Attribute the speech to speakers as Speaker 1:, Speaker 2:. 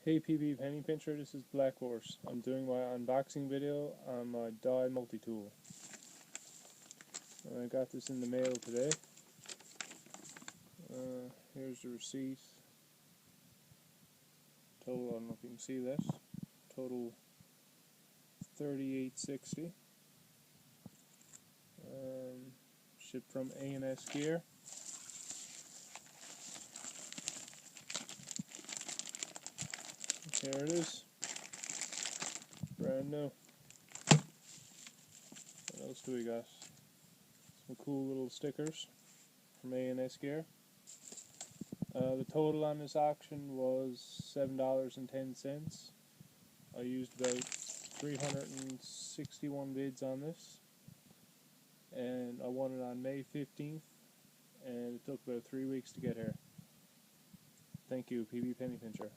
Speaker 1: Hey PB Penny Pincher, this is Black Horse. I'm doing my unboxing video on my die multi-tool. I got this in the mail today. Here's the receipt. Total, I don't know if you can see this. Total $38.60. Shipped from A&S Gear. Here it is. Brand new. What else do we got? Some cool little stickers from A&S Gear. The total on this auction was $7.10. I used about 361 bids on this, and I won it on May 15th, and it took about 3 weeks to get here. Thank you, PB Penny Pincher.